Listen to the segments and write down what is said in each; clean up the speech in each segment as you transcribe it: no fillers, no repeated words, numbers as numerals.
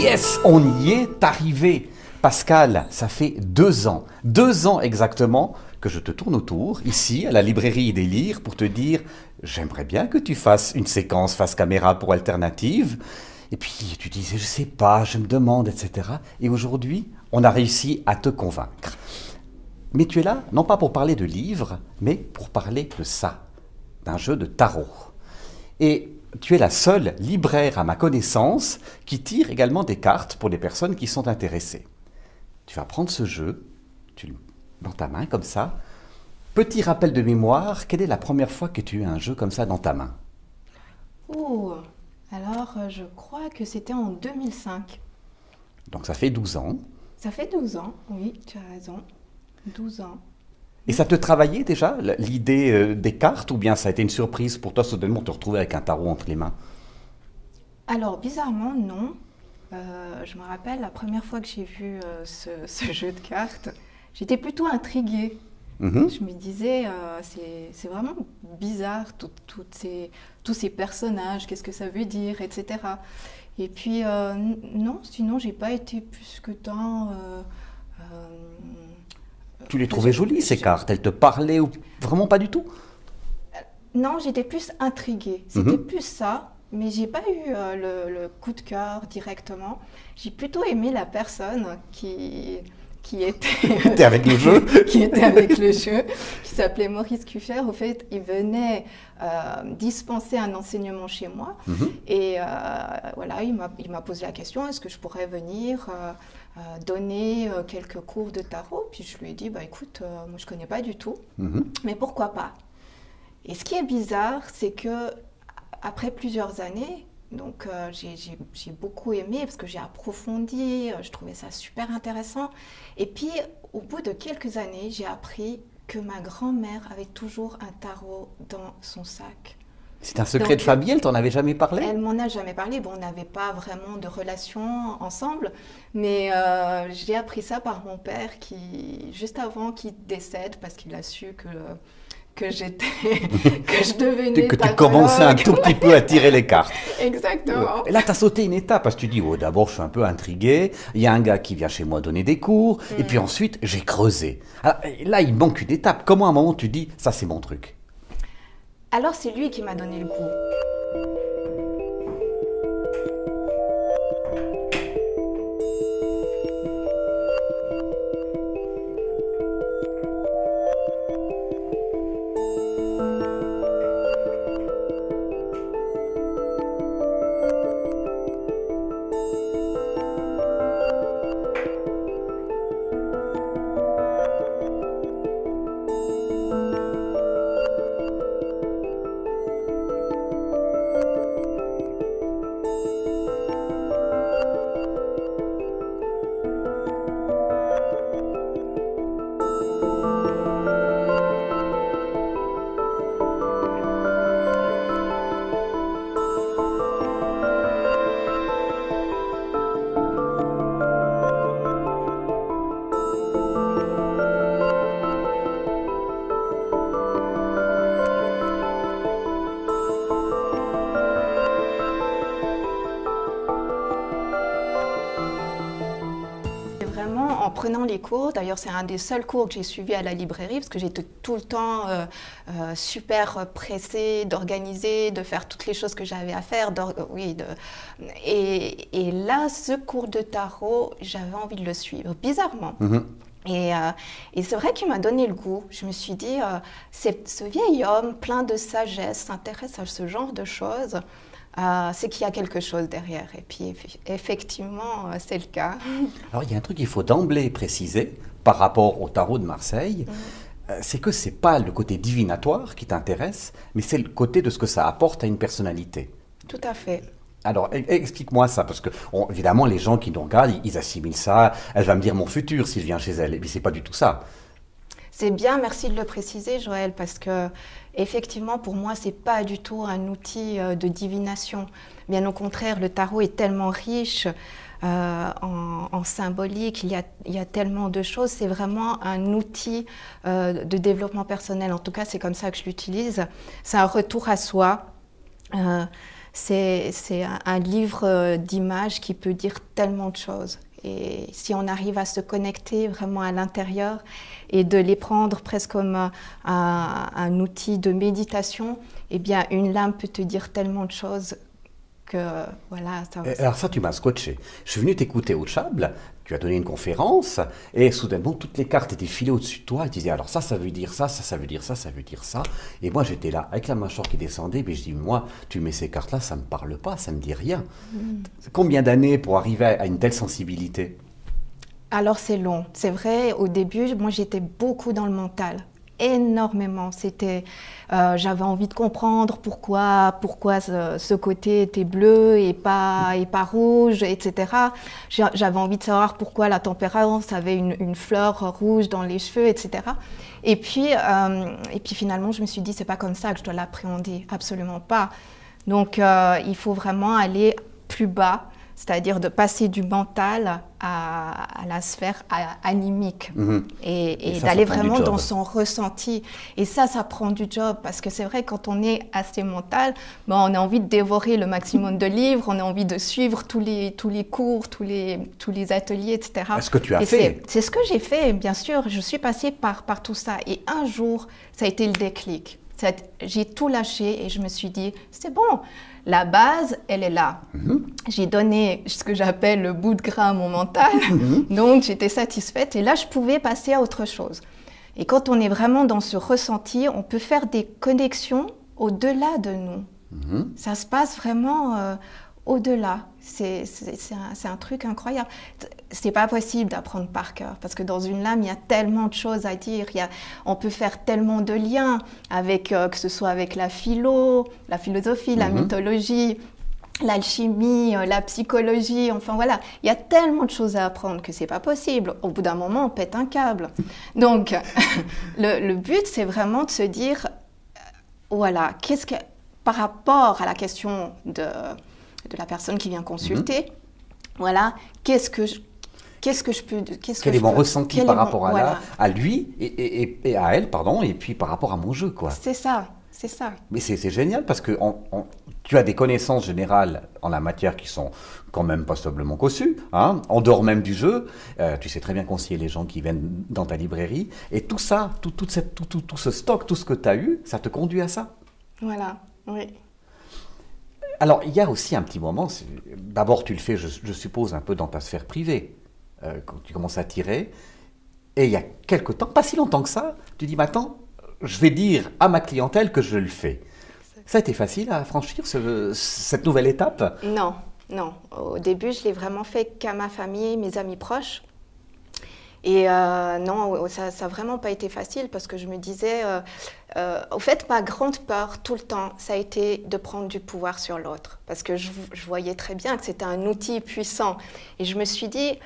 Yes, on y est arrivé. Pascal, ça fait 2 ans, 2 ans exactement que je te tourne autour, ici, à la librairie des Lyres, pour te dire « J'aimerais bien que tu fasses une séquence face caméra pour Alternative ». Et puis tu disais « Je sais pas, je me demande, etc. » Et aujourd'hui, on a réussi à te convaincre. Mais tu es là, non pas pour parler de livres, mais pour parler de ça, d'un jeu de tarot. Et tu es la seule libraire à ma connaissance qui tire également des cartes pour les personnes qui sont intéressées. Tu vas prendre ce jeu, tu le mets dans ta main comme ça. Petit rappel de mémoire, quelle est la première fois que tu as un jeu comme ça dans ta main? Oh, alors je crois que c'était en 2005. Donc ça fait 12 ans. Ça fait 12 ans, oui, tu as raison. 12 ans. Et ça te travaillait déjà, l'idée des cartes, ou bien ça a été une surprise pour toi, soudainement te retrouver avec un tarot entre les mains? Alors, bizarrement, non. Je me rappelle la première fois que j'ai vu ce jeu de cartes, j'étais plutôt intriguée. Je me disais, c'est vraiment bizarre, tous ces personnages, qu'est-ce que ça veut dire, etc. Et puis, non, sinon, j'ai pas été plus que tant... Tu les trouvais jolies, ces cartes? Elles te parlaient ou vraiment pas du tout? Non, j'étais plus intriguée. C'était plus ça, mais j'ai pas eu le coup de cœur directement. J'ai plutôt aimé la personne qui était avec le jeu. Qui était avec le jeu, qui s'appelait Maurice Cuffer. Au fait, il venait dispenser un enseignement chez moi. Et voilà, il m'a posé la question, est-ce que je pourrais venir donner quelques cours de tarot? Puis je lui ai dit, bah, écoute, moi je connais pas du tout, mais pourquoi pas? Et ce qui est bizarre, c'est que après plusieurs années, donc j'ai beaucoup aimé parce que j'ai approfondi, je trouvais ça super intéressant. Et puis au bout de quelques années, j'ai appris que ma grand-mère avait toujours un tarot dans son sac. C'est un secret de famille, elle t'en avait jamais parlé? Elle m'en a jamais parlé. Bon, on n'avait pas vraiment de relation ensemble, mais j'ai appris ça par mon père qui, juste avant qu'il décède, parce qu'il a su que je devenais que tu commençais un tout petit peu à tirer les cartes. Exactement. Et là, tu as sauté une étape, parce que tu dis, oh, d'abord, je suis un peu intrigué, il y a un gars qui vient chez moi donner des cours, et puis ensuite, j'ai creusé. Alors, là, il manque une étape. Comment à un moment, tu dis, ça, c'est mon truc? Alors, c'est lui qui m'a donné le goût. Vraiment, en prenant les cours, d'ailleurs c'est un des seuls cours que j'ai suivi à la librairie parce que j'étais tout le temps super pressée d'organiser, de faire toutes les choses que j'avais à faire. Et là, ce cours de tarot, j'avais envie de le suivre, bizarrement. Et c'est vrai qu'il m'a donné le goût. Je me suis dit, ce vieil homme plein de sagesse s'intéresse à ce genre de choses. C'est qu'il y a quelque chose derrière. Et puis, effectivement, c'est le cas. Alors, il y a un truc qu'il faut d'emblée préciser par rapport au tarot de Marseille, c'est que ce n'est pas le côté divinatoire qui t'intéresse, mais c'est le côté de ce que ça apporte à une personnalité. Tout à fait. Alors, explique-moi ça, parce que, évidemment, les gens qui nous regardent, ils assimilent ça. Elle va me dire mon futur s'il vient chez elle. Et puis, c'est pas du tout ça. C'est bien, merci de le préciser, Joël, parce que effectivement, pour moi, c'est pas du tout un outil de divination. Bien au contraire, le tarot est tellement riche en symbolique, il y a tellement de choses. C'est vraiment un outil de développement personnel. En tout cas, c'est comme ça que je l'utilise. C'est un retour à soi. c'est un livre d'images qui peut dire tellement de choses. Et si on arrive à se connecter vraiment à l'intérieur et de les prendre presque comme un outil de méditation, eh bien, une lame peut te dire tellement de choses que, voilà. Alors ça, tu m'as scotché. Je suis venu t'écouter au Tchable, tu as donné une conférence, et soudainement, toutes les cartes étaient filées au-dessus de toi, et tu disais, alors ça veut dire ça, ça veut dire ça, ça veut dire ça. Et moi, j'étais là, avec la mâchoire qui descendait, mais je dis, moi, tu mets ces cartes-là, ça ne me parle pas, ça ne me dit rien. Combien d'années pour arriver à une telle sensibilité? Alors c'est long, c'est vrai, au début, moi j'étais beaucoup dans le mental, énormément. J'avais envie de comprendre pourquoi ce côté était bleu et pas rouge, etc. J'avais envie de savoir pourquoi la tempérance avait une fleur rouge dans les cheveux, etc. Et puis finalement, je me suis dit, c'est pas comme ça que je dois l'appréhender, absolument pas. Donc il faut vraiment aller plus bas, c'est-à-dire de passer du mental à la sphère animique et d'aller vraiment dans son ressenti. Et ça prend du job parce que c'est vrai, quand on est assez mental, on a envie de dévorer le maximum de livres, on a envie de suivre tous les cours, tous les ateliers, etc. Est-ce que tu as fait? C'est ce que j'ai fait, bien sûr. Je suis passée par tout ça. Et un jour, ça a été le déclic. J'ai tout lâché et je me suis dit, c'est bon. La base, elle est là. J'ai donné ce que j'appelle le bout de gras à mon mental, donc j'étais satisfaite et là, je pouvais passer à autre chose. Et quand on est vraiment dans ce ressenti, on peut faire des connexions au-delà de nous. Ça se passe vraiment au-delà. C'est un truc incroyable. C'est pas possible d'apprendre par cœur parce que dans une lame, il y a tellement de choses à dire. On peut faire tellement de liens avec, que ce soit avec la philosophie, la mythologie, l'alchimie, la psychologie. Enfin voilà, il y a tellement de choses à apprendre que c'est pas possible. Au bout d'un moment, on pète un câble. Donc, le but, c'est vraiment de se dire, voilà, par rapport à la question de la personne qui vient consulter, voilà, quel est mon ressenti par rapport à lui et à elle, pardon, et puis par rapport à mon jeu, quoi. C'est ça. Mais c'est génial parce que tu as des connaissances générales en la matière qui sont quand même passablement cossues, hein, en dehors même du jeu. Tu sais très bien conseiller les gens qui viennent dans ta librairie. Et tout ça, tout ce stock, tout ce que tu as eu, ça te conduit à ça. Voilà, oui. Alors, il y a aussi un petit moment, d'abord tu le fais, je suppose, un peu dans ta sphère privée, quand tu commences à tirer, et il y a quelque temps, pas si longtemps que ça, tu dis, maintenant, je vais dire à ma clientèle que je le fais. Ça a été facile à franchir, cette nouvelle étape? Non. Au début, je l'ai vraiment fait qu'à ma famille, mes amis proches. Et non, ça n'a vraiment pas été facile parce que je me disais, au fait, ma grande peur tout le temps, ça a été de prendre du pouvoir sur l'autre. Parce que je voyais très bien que c'était un outil puissant. Et je me suis dit,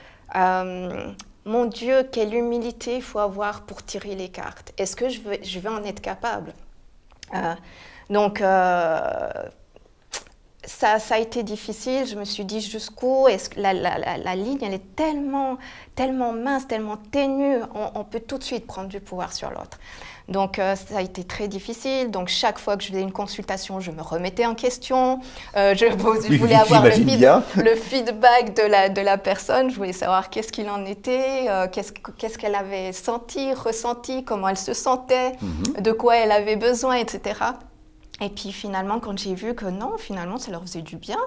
mon Dieu, quelle humilité il faut avoir pour tirer les cartes. Est-ce que je vais en être capable? Donc, ça a été difficile. Je me suis dit jusqu'où est-ce que la ligne, elle est tellement mince, tellement ténue, on peut tout de suite prendre du pouvoir sur l'autre. Donc ça a été très difficile. Donc chaque fois que je faisais une consultation, je me remettais en question. Je voulais avoir le feedback de la personne. Je voulais savoir qu'est-ce qu'il en était, qu'est-ce qu'elle avait senti, ressenti, comment elle se sentait, de quoi elle avait besoin, etc. Et puis finalement, quand j'ai vu que non, finalement, ça leur faisait du bien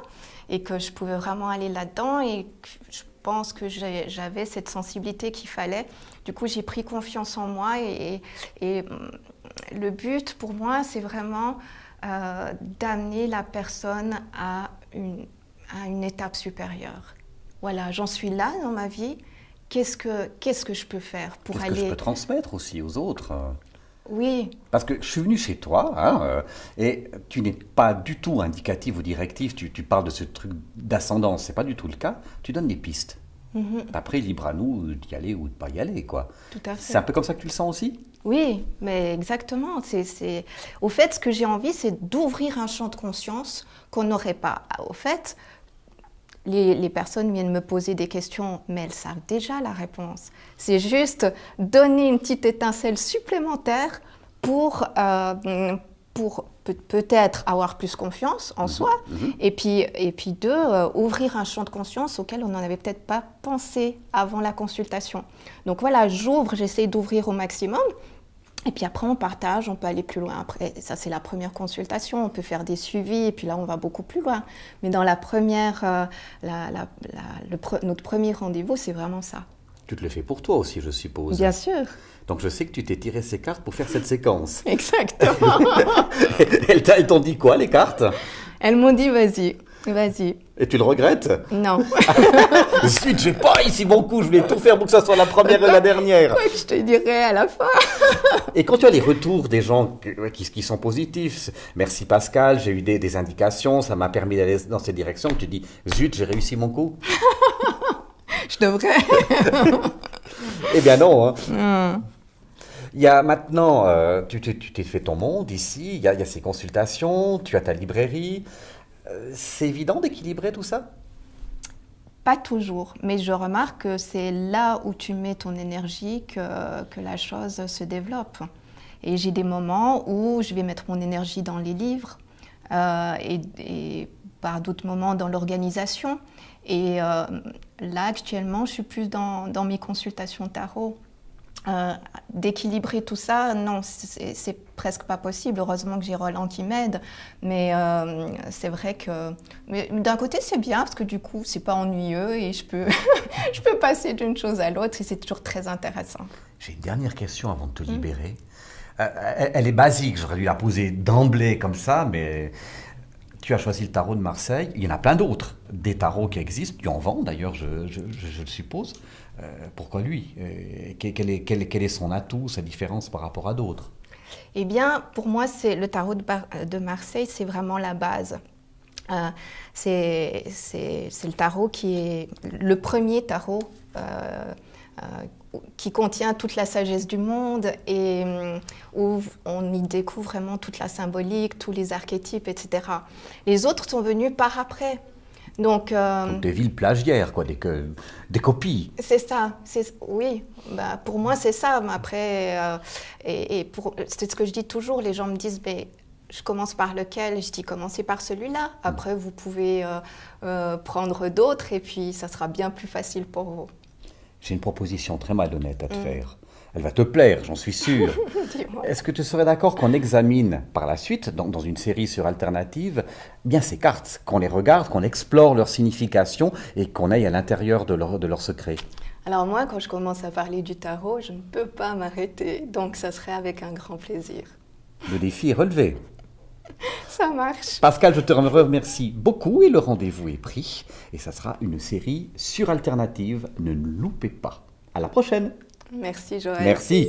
et que je pouvais vraiment aller là-dedans et que je pense que j'avais cette sensibilité qu'il fallait. Du coup, j'ai pris confiance en moi et le but pour moi, c'est vraiment d'amener la personne à une étape supérieure. Voilà, j'en suis là dans ma vie. Qu'est-ce que je peux faire pour aller... Qu'est-ce que je peux transmettre aussi aux autres? Oui. Parce que je suis venu chez toi, hein, et tu n'es pas du tout indicatif ou directif, tu parles de ce truc d'ascendance, c'est pas du tout le cas, tu donnes des pistes. Après, libre à nous d'y aller ou de ne pas y aller, quoi. Tout à fait. C'est un peu comme ça que tu le sens aussi? Oui, mais exactement. Au fait, ce que j'ai envie, c'est d'ouvrir un champ de conscience qu'on n'aurait pas. Au fait, les personnes viennent me poser des questions, mais elles savent déjà la réponse. C'est juste donner une petite étincelle supplémentaire pour pour peut-être avoir plus confiance en soi, et puis deux, ouvrir un champ de conscience auquel on n'en avait peut-être pas pensé avant la consultation. Donc voilà, j'essaie d'ouvrir au maximum. Et puis après, on partage, on peut aller plus loin. Après, ça, c'est la première consultation. On peut faire des suivis, et puis là, on va beaucoup plus loin. Mais dans la première, notre premier rendez-vous, c'est vraiment ça. Tu te le fais pour toi aussi, je suppose. Bien sûr. Donc je sais que tu t'es tiré ces cartes pour faire cette séquence. Exactement. Elles t'ont dit quoi, les cartes? Elles m'ont dit, vas-y. Et tu le regrettes? Non. Zut, j'ai pas ici mon coup, je voulais tout faire pour que ça soit la première et la dernière. Quoi que je te dirai à la fin. Et quand tu as les retours des gens qui sont positifs, merci Pascal, j'ai eu des indications, ça m'a permis d'aller dans cette direction, tu dis, zut, j'ai réussi mon coup? Je devrais. Eh bien non, hein. Il y a maintenant, tu t'es fait ton monde ici, il y a ces consultations, tu as ta librairie. C'est évident d'équilibrer tout ça? Pas toujours, mais je remarque que c'est là où tu mets ton énergie que la chose se développe. Et j'ai des moments où je vais mettre mon énergie dans les livres et par d'autres moments dans l'organisation. Et là, actuellement, je suis plus dans mes consultations tarot. D'équilibrer tout ça, non, c'est presque pas possible. Heureusement que j'ai Roland qui m'aide, mais c'est vrai que d'un côté c'est bien parce que du coup c'est pas ennuyeux et je peux je peux passer d'une chose à l'autre et c'est toujours très intéressant. J'ai une dernière question avant de te libérer. Elle est basique, j'aurais dû la poser d'emblée comme ça, mais tu as choisi le tarot de Marseille. Il y en a plein d'autres, des tarots qui existent. Tu en vends d'ailleurs, je le suppose. Pourquoi lui? Quel est son atout, sa différence par rapport à d'autres? Eh bien, pour moi, c'est le tarot de Marseille, c'est vraiment la base. C'est le tarot qui est le premier tarot qui contient toute la sagesse du monde et où on y découvre vraiment toute la symbolique, tous les archétypes, etc. Les autres sont venus par après. Donc des villes plagiaires, quoi, des copies. C'est ça, oui. Bah, pour moi, c'est ça. Après, c'est ce que je dis toujours. Les gens me disent, mais je commence par lequel? Je dis, commencez par celui-là. Après, vous pouvez prendre d'autres et puis ça sera bien plus facile pour vous. J'ai une proposition très malhonnête à te faire. Elle va te plaire, j'en suis sûr. Est-ce que tu serais d'accord qu'on examine par la suite, dans une série sur Alternative, bien ces cartes, qu'on les regarde, qu'on explore leur signification et qu'on aille à l'intérieur de leur secret? Alors moi, quand je commence à parler du tarot, je ne peux pas m'arrêter, donc ça serait avec un grand plaisir. Le défi est relevé. Ça marche. Pascal, je te remercie beaucoup et le rendez-vous est pris. Et ça sera une série sur Alternative, ne loupez pas. À la prochaine. Merci Joël. Merci.